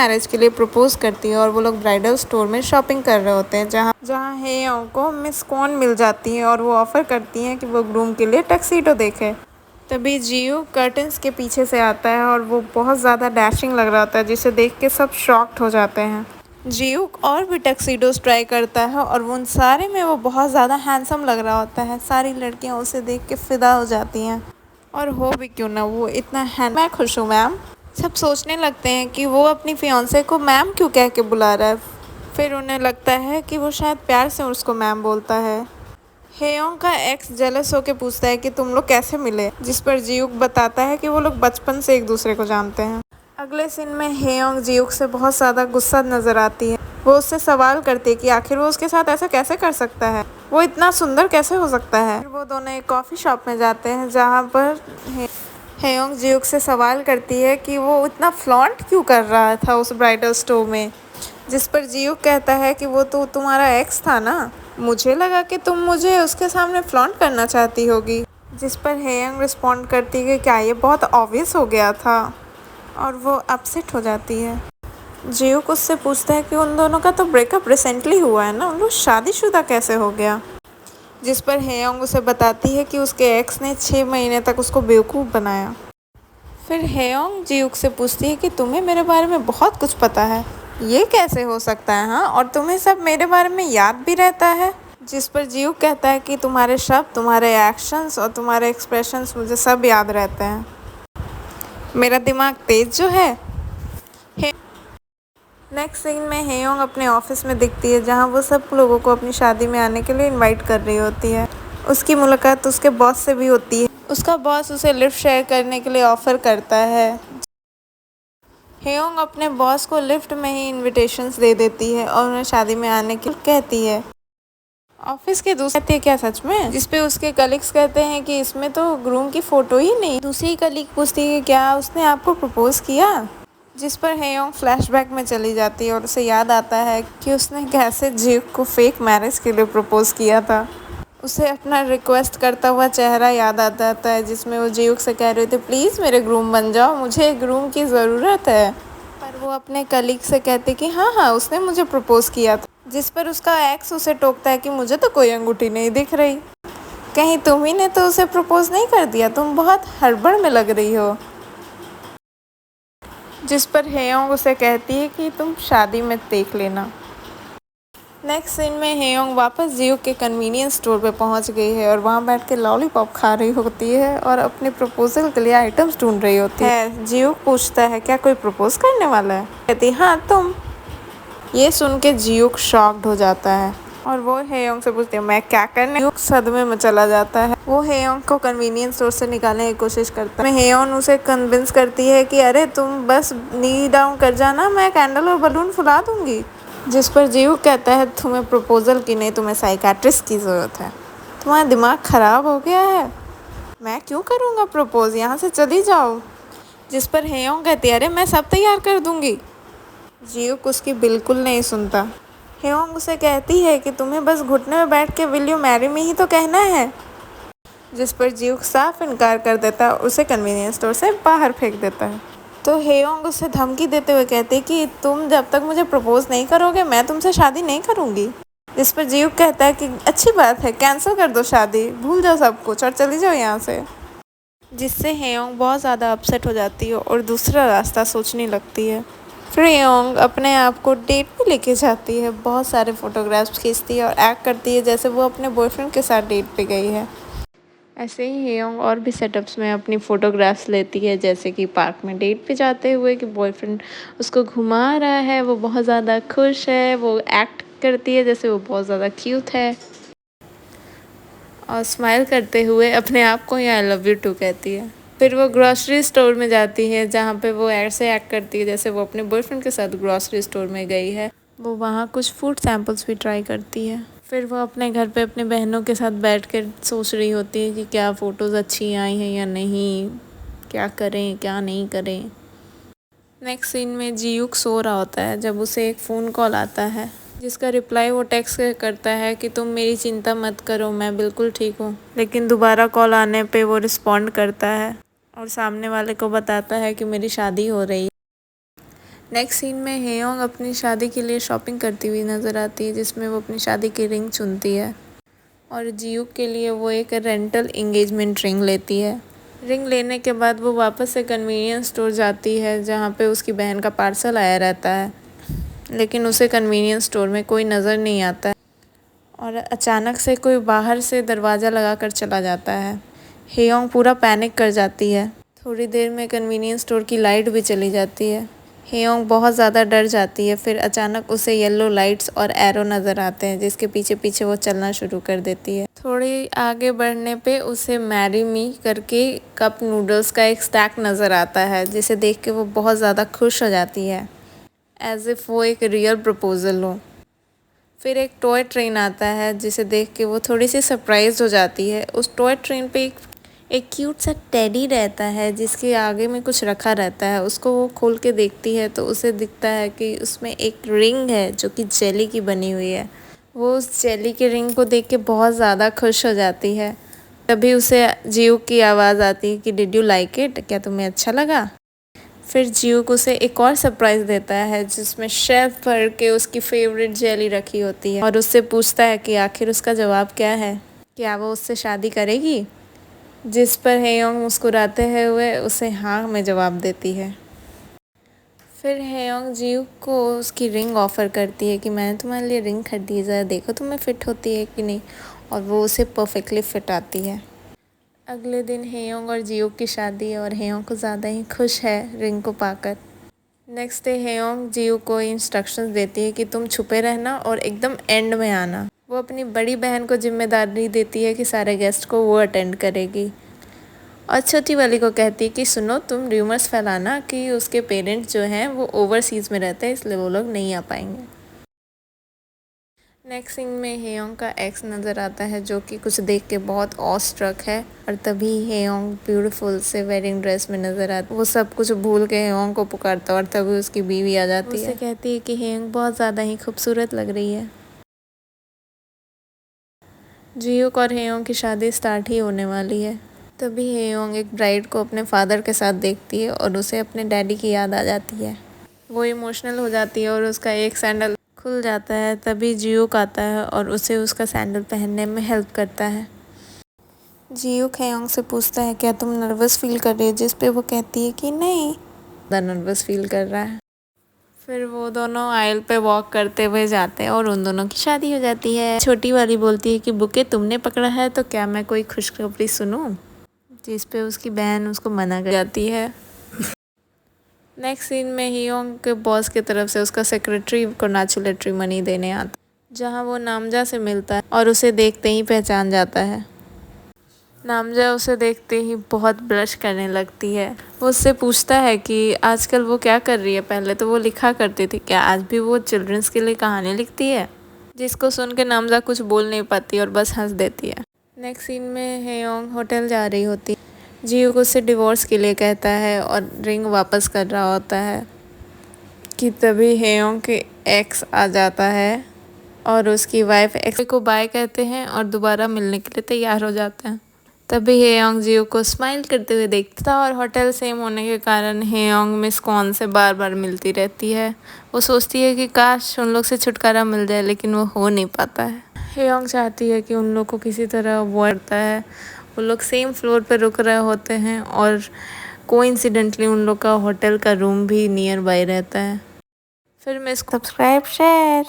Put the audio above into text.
Marriage के लिए propose करती है और वो लोग ब्राइडल स्टोर में शॉपिंग कर रहे होते हैं, जहाँ जहाँ हेयोंग को मिस कॉन मिल जाती है और वो ऑफर करती हैं कि वो ग्रूम के लिए टक्सीडो देखे। तभी जियो कर्टन्स के पीछे से आता है और वो बहुत ज़्यादा डैशिंग लग रहा होता है, जिसे देख के सब शॉक्ड हो जाते हैं। जियो और भी टक्सीडोज ट्राई करता है और वो उन सारे में वो बहुत ज़्यादा हैंडसम लग रहा होता है। सारी लड़कियां उसे देख के फिदा हो जाती हैं, और हो भी क्यों ना, वो इतना मैं खुश हूँ मैम। सब सोचने लगते हैं कि वो अपनी फियांसे को मैम क्यों कह के बुला रहा है। फिर उन्हें लगता है कि वो शायद प्यार से उसको मैम बोलता है। हेयोंग का एक्स जेलस होकर पूछता है कि तुम लोग कैसे मिले, जिस पर जियूक बताता है कि वो लोग बचपन से एक दूसरे को जानते हैं। अगले सीन में हेयोंग जियूक से बहुत ज़्यादा गुस्सा नजर आती है। वो उससे सवाल करती है कि आखिर वो उसके साथ ऐसा कैसे कर सकता है, वो इतना सुंदर कैसे हो सकता है। फिर वो दोनों एक कॉफ़ी शॉप में जाते हैं, जहाँ पर हेयोंग जियूक से सवाल करती है कि वो इतना फ्लॉन्ट क्यों कर रहा था उस ब्राइडल स्टोर में, जिस पर जियूक कहता है कि वो तो तुम्हारा एक्स था ना, मुझे लगा कि तुम मुझे उसके सामने फ्लॉन्ट करना चाहती होगी। जिस पर हेयोंग रिस्पॉन्ड करती है कि क्या ये बहुत ऑब्वियस हो गया था, और वो अपसेट हो जाती है। जियूक उससे पूछता है कि उन दोनों का तो ब्रेकअप रिसेंटली हुआ है ना, उन लोग शादीशुदा कैसे हो गया। जिस पर हेयोंग उसे बताती है कि उसके एक्स ने 6 महीने तक उसको बेवकूफ़ बनाया। फिर हेयोंग जियूक से पूछती है कि तुम्हें मेरे बारे में बहुत कुछ पता है, ये कैसे हो सकता है, हाँ, और तुम्हें सब मेरे बारे में याद भी रहता है। जिस पर जियूक कहता है कि तुम्हारे शब्द, तुम्हारे एक्शंस और तुम्हारे एक्सप्रेशंस मुझे सब याद रहते हैं, मेरा दिमाग तेज जो है। नेक्स्ट सीन में हेयोंग अपने ऑफिस में दिखती है, जहां वो सब लोगों को अपनी शादी में आने के लिए इनवाइट कर रही होती है। उसकी मुलाकात उसके बॉस से भी होती है। उसका बॉस उसे लिफ्ट शेयर करने के लिए ऑफर करता है। हेयोंग अपने बॉस को लिफ्ट में ही इनविटेशंस दे देती है और उन्हें शादी में आने के लिए कहती है। ऑफिस के दूसरे कहती है क्या सच में, जिस पे उसके कलीग्स कहते हैं कि इसमें तो ग्रूम की फोटो ही नहीं। दूसरी कलीग पूछती है कि क्या उसने आपको प्रपोज किया, जिस पर हेयोंग फ्लैशबैक में चली जाती है और उसे याद आता है कि उसने कैसे जियूक को फेक मैरिज के लिए प्रपोज किया था। उसे अपना रिक्वेस्ट करता हुआ चेहरा याद आ जाता है, जिसमें वो जियूक से कह रहे थे प्लीज़ मेरे ग्रूम बन जाओ, मुझे एक ग्रूम की ज़रूरत है। पर वो अपने कलीग से कहते कि हाँ हाँ उसने मुझे प्रपोज किया था। जिस पर उसका एक्स उसे टोकता है कि मुझे तो कोई अंगूठी नहीं दिख रही, कहीं तुम ही ने तो उसे प्रपोज नहीं कर दिया, तुम बहुत हड़बड़ में लग रही हो। जिस पर हेयोंग उसे कहती है कि तुम शादी में देख लेना। नेक्स्ट सीन में हेयोंग वापस जियूक के कन्वीनियंस स्टोर पे पहुंच गई है और वहां बैठ के लॉलीपॉप खा रही होती है और अपने प्रपोजल के लिए आइटम्स ढूंढ रही होती है। जियूक पूछता है क्या कोई प्रपोज करने वाला है, कहती हाँ तुम। ये सुन के जियूक शॉक्ड हो जाता है और वो हेयोंग से पूछती है मैं क्या करने। जियूक सदमे में चला जाता है। वो हेयोंग को कन्वीनियंस स्टोर से निकालने की कोशिश करता है। हेयोंग उसे कन्विंस करती है कि अरे तुम बस नी डाउन कर जाना, मैं कैंडल और बलून फुला दूंगी। जिस पर जियूक कहता है तुम्हें प्रपोजल की नहीं, तुम्हें साइकाट्रिस्ट की ज़रूरत है, तुम्हारा दिमाग ख़राब हो गया है, मैं क्यों करूँगा प्रपोज, यहाँ से चली जाओ। जिस पर हेयोंग कहती है अरे मैं सब तैयार कर दूँगी। जियूक उसकी बिल्कुल नहीं सुनता। हेयोंग उसे कहती है कि तुम्हें बस घुटने में बैठ के विल यू मैरी मी ही तो कहना है। जिस पर जियूक साफ इनकार कर देता है और उसे कन्वीनियंस स्टोर से बाहर फेंक देता है। तो हेयोंग उसे धमकी देते हुए कहते कि तुम जब तक मुझे प्रपोज नहीं करोगे मैं तुमसे शादी नहीं करूँगी। जिस पर जियूक कहता है कि अच्छी बात है, कैंसिल कर दो शादी, भूल जाओ सब कुछ और चली जाओ यहाँ से। जिससे हेयोंग बहुत ज़्यादा अपसेट हो जाती है और दूसरा रास्ता सोचने लगती है। फिर हेयोंग अपने आप को डेट पे लेके जाती है, बहुत सारे फ़ोटोग्राफ्स खींचती है और एक्ट करती है जैसे वो अपने बॉयफ्रेंड के साथ डेट पे गई है। ऐसे ही हेयोंग और भी सेटअप्स में अपनी फ़ोटोग्राफ्स लेती है, जैसे कि पार्क में डेट पे जाते हुए कि बॉयफ्रेंड उसको घुमा रहा है, वो बहुत ज़्यादा खुश है, वो एक्ट करती है जैसे वो बहुत ज़्यादा क्यूट है और स्माइल करते हुए अपने आप को ही आई लव यू टू कहती है। फिर वो ग्रॉसरी स्टोर में जाती है, जहाँ पे वो ऐसे एक्ट करती है जैसे वो अपने बॉयफ्रेंड के साथ ग्रॉसरी स्टोर में गई है। वो वहाँ कुछ फूड सैम्पल्स भी ट्राई करती है। फिर वो अपने घर पे अपने बहनों के साथ बैठ कर सोच रही होती है कि क्या फ़ोटोज़ अच्छी आई हैं या नहीं, क्या करें क्या नहीं करें। नेक्स्ट सीन में जियूक सो रहा होता है जब उसे एक फ़ोन कॉल आता है, जिसका रिप्लाई वो टेक्स्ट करता है कि तुम मेरी चिंता मत करो, मैं बिल्कुल ठीक हूँ। लेकिन दोबारा कॉल आने पे वो रिस्पॉन्ड करता है और सामने वाले को बताता है कि मेरी शादी हो रही है। नेक्स्ट सीन में हेयोंग अपनी शादी के लिए शॉपिंग करती हुई नज़र आती है, जिसमें वो अपनी शादी की रिंग चुनती है और जियूक के लिए वो एक रेंटल इंगेजमेंट रिंग लेती है। रिंग लेने के बाद वो वापस से कन्वीनियंस स्टोर जाती है, जहाँ पे उसकी बहन का पार्सल आया रहता है, लेकिन उसे कन्वीनियंस स्टोर में कोई नज़र नहीं आता है और अचानक से कोई बाहर से दरवाज़ा लगा कर चला जाता है। हेयोंग पूरा पैनिक कर जाती है। थोड़ी देर में कन्वीनियंस स्टोर की लाइट भी चली जाती है। हेयोंग बहुत ज़्यादा डर जाती है। फिर अचानक उसे येलो लाइट्स और एरो नज़र आते हैं, जिसके पीछे पीछे वो चलना शुरू कर देती है। थोड़ी आगे बढ़ने पे उसे मैरी मी करके कप नूडल्स का एक स्टैक नज़र आता है, जिसे देख के वो बहुत ज़्यादा खुश हो जाती है, एज इफ़ वो एक रियल प्रपोज़ल हो। फिर एक टॉय ट्रेन आता है, जिसे देख के वो थोड़ी सी सरप्राइज हो जाती है। उस टॉय ट्रेन पे एक क्यूट सा टेडी रहता है, जिसके आगे में कुछ रखा रहता है। उसको वो खोल के देखती है तो उसे दिखता है कि उसमें एक रिंग है जो कि जेली की बनी हुई है। वो उस जेली के रिंग को देख के बहुत ज़्यादा खुश हो जाती है। तभी उसे जियूक की आवाज़ आती है कि डिड यू लाइक इट, क्या तुम्हें अच्छा लगा। फिर जियूक उसे एक और सरप्राइज़ देता है, जिसमें शेफ भर के उसकी फेवरेट जेली रखी होती है और उससे पूछता है कि आखिर उसका जवाब क्या है, क्या वो उससे शादी करेगी। जिस पर हेयोंग मुस्कुराते हुए उसे हाँ में जवाब देती है। फिर हेयोंग जियूक को उसकी रिंग ऑफ़र करती है कि मैंने तुम्हारे लिए रिंग खरीदी है, ज़रा देखो तुम्हें फ़िट होती है कि नहीं, और वो उसे परफेक्टली फ़िट आती है। अगले दिन हेयोंग और जियूक की शादी है और हेयोंग को ज़्यादा ही खुश है रिंग को पाकर। नेक्स्ट डे हेयोंग जियूक को इंस्ट्रक्शंस देती है कि तुम छुपे रहना और एकदम एंड में आना। वो अपनी बड़ी बहन को जिम्मेदारी देती है कि सारे गेस्ट को वो अटेंड करेगी और छोटी वाली को कहती है कि सुनो, तुम र्यूमर्स फैलाना कि उसके पेरेंट्स जो हैं वो ओवरसीज़ में रहते हैं, इसलिए वो लोग नहीं आ पाएंगे। नेक्स्ट सीन में हेयोंग का एक्स नज़र आता है, जो कि कुछ देख के बहुत ऑस्ट्रक है और तभी हेयोंग ब्यूटीफुल से वेडिंग ड्रेस में नज़र आता है। वो सब कुछ भूल के हेयोंग को पुकारता और तभी उसकी बीवी आ जाती है। उसे कहती है कि हेयोंग बहुत ज़्यादा ही खूबसूरत लग रही है। जियूक और हेयोंग की शादी स्टार्ट ही होने वाली है। तभी हेयोंग एक ब्राइड को अपने फादर के साथ देखती है और उसे अपने डैडी की याद आ जाती है। वो इमोशनल हो जाती है और उसका एक सैंडल खुल जाता है। तभी जियूक आता है और उसे उसका सैंडल पहनने में हेल्प करता है। जियूक हेयोंग से पूछता है क्या तुम नर्वस फील कर रही हो, जिस पे वो कहती है कि नहीं, ज़्यादा नर्वस फील कर रहा है। फिर वो दोनों आइल पे वॉक करते हुए जाते हैं और उन दोनों की शादी हो जाती है। छोटी वाली बोलती है कि बुके तुमने पकड़ा है तो क्या मैं कोई खुशखबरी सुनूं, जिस पे उसकी बहन उसको मना कर जाती है। नेक्स्ट सीन में हेयोंग के बॉस की तरफ से उसका सेक्रेटरी कॉन्ग्रेचुलेटरी मनी देने आता, जहां वो नामजा से मिलता है और उसे देखते ही पहचान जाता है। नामजा उसे देखते ही बहुत ब्लश करने लगती है। वो उससे पूछता है कि आजकल वो क्या कर रही है। पहले तो वो लिखा करती थी, क्या आज भी वो चिल्ड्रंस के लिए कहानी लिखती है। जिसको सुन के नामजा कुछ बोल नहीं पाती और बस हंस देती है। नेक्स्ट सीन में हेयोंग होटल जा रही होती, जियूक उससे डिवोर्स के लिए कहता है और रिंग वापस कर रहा होता है कि तभी हेयोंग के एक्स आ जाता है और उसकी वाइफ एक्स को बाय कहते हैं और दोबारा मिलने के लिए तैयार हो जाते हैं। तभी हेयोंग जियूक को स्माइल करते हुए देखता था और होटल सेम होने के कारण हेयोंग मिस क्वॉन से बार बार मिलती रहती है। वो सोचती है कि काश उन लोग से छुटकारा मिल जाए, लेकिन वो हो नहीं पाता है। हेयोंग चाहती है कि उन लोग को किसी तरह अवॉइड करता है। वो लोग सेम फ्लोर पर रुक रहे होते हैं और कोइंसिडेंटली उन लोग का होटल का रूम भी नियर बाय रहता है। फिर मैं इसको सब्सक्राइब शेयर